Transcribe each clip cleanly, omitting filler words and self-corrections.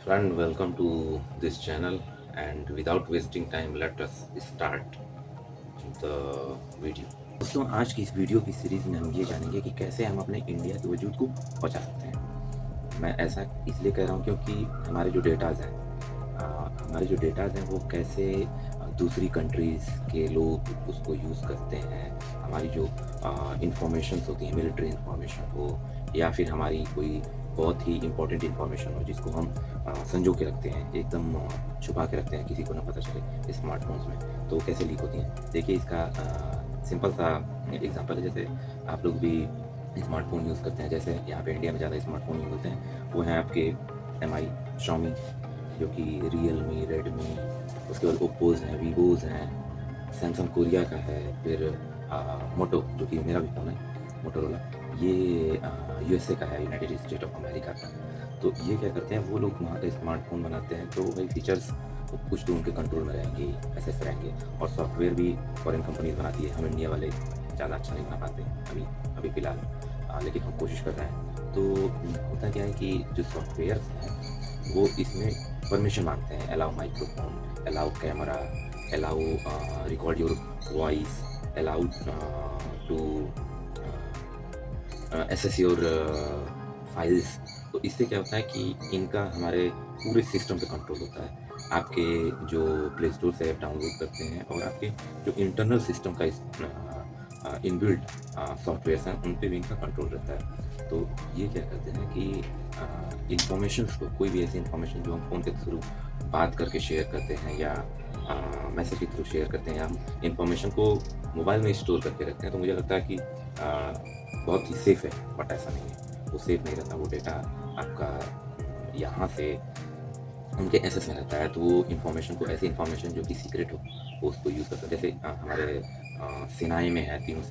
Friend, welcome to this channel, and without wasting time, let us start the video. दोस्तों, आज की इस video की सीरीज में हम ये जानेंगे कि कैसे हम अपने इंडिया के वजूद को बचा सकते हैं। मैं ऐसा इसलिए कह रहा हूँ क्योंकि हमारे जो डेटाज़ हैं वो कैसे दूसरी कंट्रीज़ के लोग उसको यूज़ करते हैं। हमारी जो इंफॉर्मेशंस होती हैं, मिलिट्री इंफॉर्मेशन हो या फिर हमारी कोई बहुत ही इम्पोर्टेंट इन्फॉर्मेशन हो जिसको हम संजो के रखते हैं, एकदम छुपा के रखते हैं, किसी को ना पता चले स्मार्टफ़ोन्स में, तो कैसे लीक होती हैं। देखिए, इसका सिंपल सा एग्ज़ाम्पल है। जैसे आप लोग भी स्मार्टफ़ोन यूज़ करते हैं, जैसे यहाँ पे इंडिया में ज़्यादा स्मार्टफ़ोन यूज़ होते हैं, वो हैं आपके एमआई, शाओमी, जो कि रियलमी, रेडमी, उसके बाद ओप्पोज़ हैं, वीवोज़ हैं, सैमसंग कोरिया का है, फिर मोटो, जो कि मेरा भी फ़ोन है, मोटोरोला, ये यूएसए का है, यूनाइटेड स्टेट ऑफ अमेरिका का। तो ये क्या करते हैं, वो लोग वहाँ का स्मार्टफ़ोन बनाते हैं, तो वही फीचर्स कुछ तो उनके कंट्रोल में रहेंगे, ऐसे रहेंगे, और सॉफ्टवेयर भी फॉरेन कंपनीज़ बनाती है। हम इंडिया वाले ज़्यादा अच्छा नहीं बना पाते अभी अभी फ़िलहाल, लेकिन हम कोशिश कर रहे हैं। तो होता क्या है कि जो सॉफ्टवेयर्स हैं वो इसमें परमिशन मांगते हैं, allow microphone, allow camera, allow record your voice, allow to access your files. तो इससे क्या होता है कि इनका हमारे पूरे सिस्टम पे कंट्रोल होता है। आपके जो प्ले स्टोर से ऐप डाउनलोड करते हैं और आपके जो इंटरनल सिस्टम का इनबिल्ट सॉफ्टवेयर हैं, उन पे भी इनका कंट्रोल रहता है। तो ये क्या करते हैं कि इंफॉर्मेशंस को, कोई भी ऐसी इंफॉर्मेशन जो हम फ़ोन के थ्रू बात करके शेयर करते हैं या मैसेज के थ्रू शेयर करते हैं, या हम इंफॉर्मेशन को मोबाइल में स्टोर करके रखते हैं, तो मुझे लगता है कि बहुत ही सेफ़ है, बट ऐसा नहीं है। वो सेफ़ नहीं रहता, वो डेटा आपका यहाँ से उनके एसेस में रहता है, तो वो इन्फॉर्मेशन को, ऐसी इन्फॉर्मेशन जो कि सीक्रेट हो, वो उसको यूज़ करते हैं। जैसे हमारे सेनाएँ में है, तीनों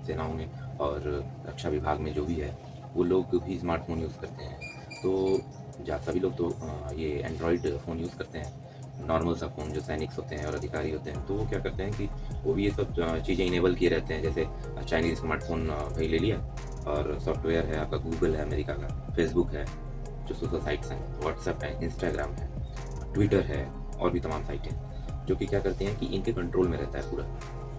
सेनाओं में और रक्षा विभाग में जो भी है, वो लोग भी स्मार्टफ़ोन यूज़ करते हैं। तो सभी लोग तो ये एंड्रॉयड फ़ोन यूज़ करते हैं, नॉर्मल सा फ़ोन, जो सैनिक होते हैं और अधिकारी होते हैं, तो वो क्या करते हैं कि वो भी ये सब चीज़ें इनेबल किए रहते हैं। जैसे चाइनीज़ स्मार्टफ़ोन भाई ले लिया, और सॉफ्टवेयर है आपका, गूगल है अमेरिका का, फेसबुक है, जो सोशल साइट्स हैं, व्हाट्सएप है, इंस्टाग्राम है, ट्विटर है, और भी तमाम साइटें, जो कि क्या करती हैं कि इनके कंट्रोल में रहता है पूरा।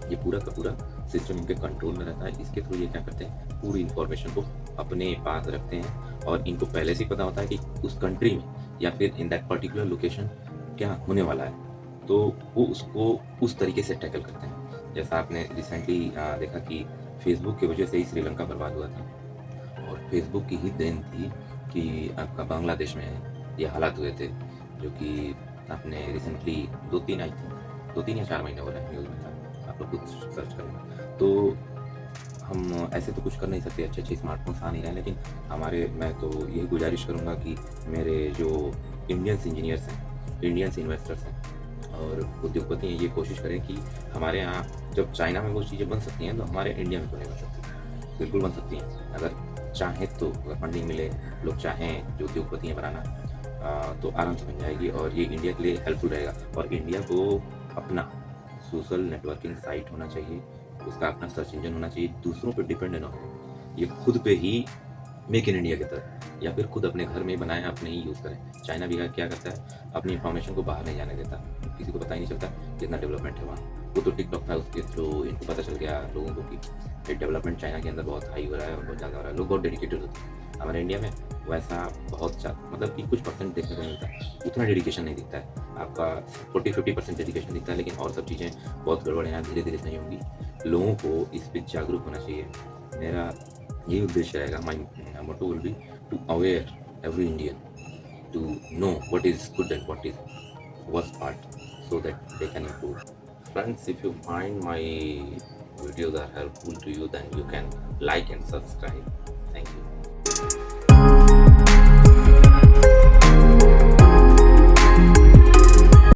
ये पूरा का पूरा सिस्टम इनके कंट्रोल में रहता है। इसके थ्रू ये क्या करते हैं, पूरी इन्फॉर्मेशन को अपने पास रखते हैं, और इनको पहले से ही पता होता है कि उस कंट्री में या फिर इन दैट पर्टिकुलर लोकेशन क्या होने वाला है। तो वो उसको उस तरीके से टैकल करते हैं। जैसा आपने रिसेंटली देखा कि फेसबुक की वजह से ही श्रीलंका बर्बाद हुआ था, और फेसबुक की ही देन थी कि आपका बांग्लादेश में ये हालात हुए थे, जो कि आपने रिसेंटली 2-3 आई थिंक 2-3 या 4 महीने हो रहे हैं, न्यूज़ में था, आप लोग खुद सर्च करें। तो हम ऐसे तो कुछ कर नहीं सकते, अच्छे-अच्छे स्मार्टफ़ोन्स आ नहीं रहे हैं, लेकिन मैं तो यही गुज़ारिश करूँगा कि मेरे जो इंडियंस इंजीनियर्स हैं, इंडियंस इन्वेस्टर्स हैं और उद्योगपति हैं, ये कोशिश करें कि हमारे यहाँ, जब चाइना में वो चीज़ें बन सकती हैं, तो हमारे इंडिया में क्यों नहीं बन सकती? बिल्कुल बन सकती हैं, अगर चाहें तो, अगर फंडिंग मिले, लोग चाहें, जो उद्योगपति हैं बनाना, तो आराम से बन जाएगी, और ये इंडिया के लिए हेल्पफुल रहेगा। और इंडिया को अपना सोशल नेटवर्किंग साइट होना चाहिए, उसका अपना सर्च इंजन होना चाहिए, दूसरों पे डिपेंड ना हो। ये खुद पे ही मेक इन इंडिया की तरह, या फिर खुद अपने घर में ही बनाएँ, अपने ही यूज़ करें। चाइना भी क्या करता है, अपनी इन्फॉर्मेशन को बाहर नहीं जाने देता, किसी को पता ही नहीं चलता कितना डेवलपमेंट है वहाँ। वो तो टिकटॉक था, उसके थ्रू इनको पता चल गया लोगों को कि ये डेवलपमेंट चाइना के अंदर बहुत हाई हो रहा है और बहुत ज़्यादा हो रहा है। लोग बहुत डेडिकेटेड होते हैं। हमारे इंडिया में वैसा बहुत मतलब कि कुछ परसेंट देखने को मिलता है, उतना डेडिकेशन नहीं दिखता है। आपका 40-50% डेडिकेशन दिखता है, लेकिन और सब चीज़ें बहुत गड़बड़ हैं, धीरे-धीरे सही होंगी। लोगों को इस पे जागरूक होना चाहिए। मेरा यही उद्देश्य रहेगा, my motto will be to aware every Indian to know what is good and what is worst part, so that they can improve. Friends, if you find my videos are helpful to you, then you can like and subscribe. Thank you.